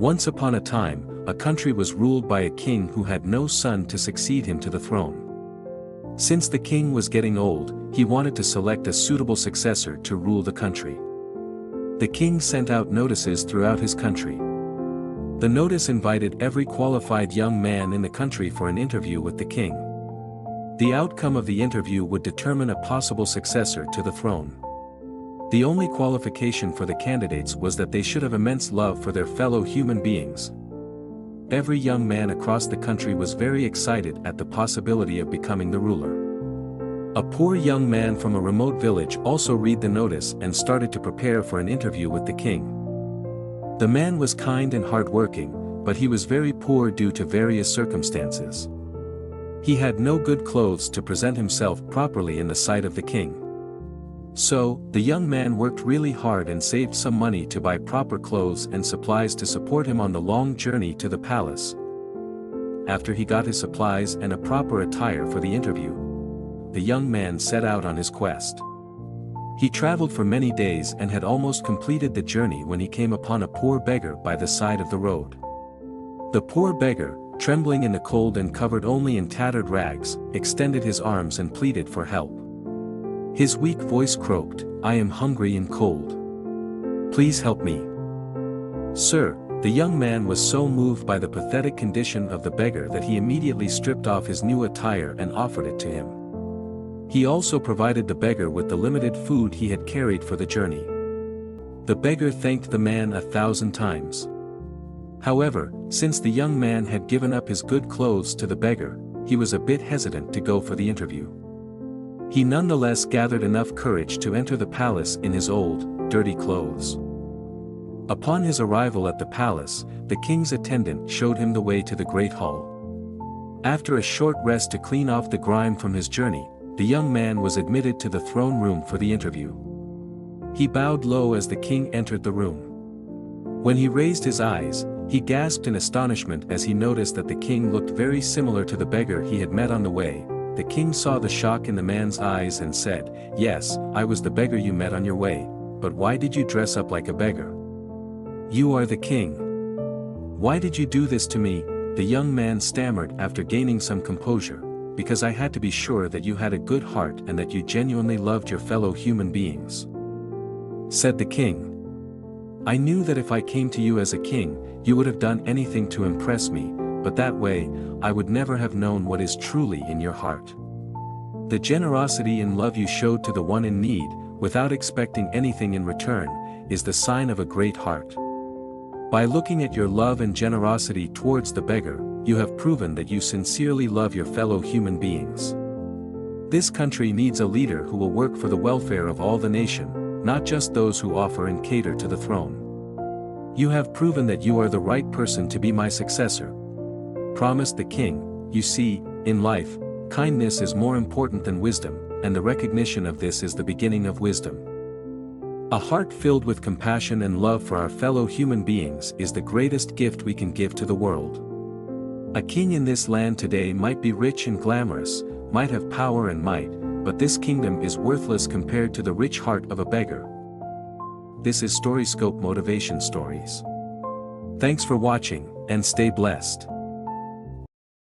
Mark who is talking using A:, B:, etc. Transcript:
A: Once upon a time, a country was ruled by a king who had no son to succeed him to the throne. Since the king was getting old, he wanted to select a suitable successor to rule the country. The king sent out notices throughout his country. The notice invited every qualified young man in the country for an interview with the king. The outcome of the interview would determine a possible successor to the throne. The only qualification for the candidates was that they should have immense love for their fellow human beings. Every young man across the country was very excited at the possibility of becoming the ruler. A poor young man from a remote village also read the notice and started to prepare for an interview with the king. The man was kind and hardworking, but he was very poor due to various circumstances. He had no good clothes to present himself properly in the sight of the king. So, the young man worked really hard and saved some money to buy proper clothes and supplies to support him on the long journey to the palace. After he got his supplies and a proper attire for the interview, the young man set out on his quest. He traveled for many days and had almost completed the journey when he came upon a poor beggar by the side of the road. The poor beggar, trembling in the cold and covered only in tattered rags, extended his arms and pleaded for help. His weak voice croaked, "I am hungry and cold. Please help me." "Sir," the young man was so moved by the pathetic condition of the beggar that he immediately stripped off his new attire and offered it to him. He also provided the beggar with the limited food he had carried for the journey. The beggar thanked the man 1,000 times. However, since the young man had given up his good clothes to the beggar, he was a bit hesitant to go for the interview. He nonetheless gathered enough courage to enter the palace in his old, dirty clothes. Upon his arrival at the palace, the king's attendant showed him the way to the great hall. After a short rest to clean off the grime from his journey, the young man was admitted to the throne room for the interview. He bowed low as the king entered the room. When he raised his eyes, he gasped in astonishment as he noticed that the king looked very similar to the beggar he had met on the way. The king saw the shock in the man's eyes and said, "Yes, I was the beggar you met on your way, but why did you dress up like a beggar? You are the king. Why did you do this to me?" The young man stammered after gaining some composure, "Because I had to be sure that you had a good heart and that you genuinely loved your fellow human beings," said the king. "I knew that if I came to you as a king, you would have done anything to impress me, but that way, I would never have known what is truly in your heart. The generosity and love you showed to the one in need, without expecting anything in return, is the sign of a great heart. By looking at your love and generosity towards the beggar, you have proven that you sincerely love your fellow human beings. This country needs a leader who will work for the welfare of all the nation, not just those who offer and cater to the throne. You have proven that you are the right person to be my successor," promised the king. "You see, in life, kindness is more important than wisdom, and the recognition of this is the beginning of wisdom. A heart filled with compassion and love for our fellow human beings is the greatest gift we can give to the world. A king in this land today might be rich and glamorous, might have power and might, but this kingdom is worthless compared to the rich heart of a beggar." This is StoryScope Motivation Stories. Thanks for watching, and stay blessed.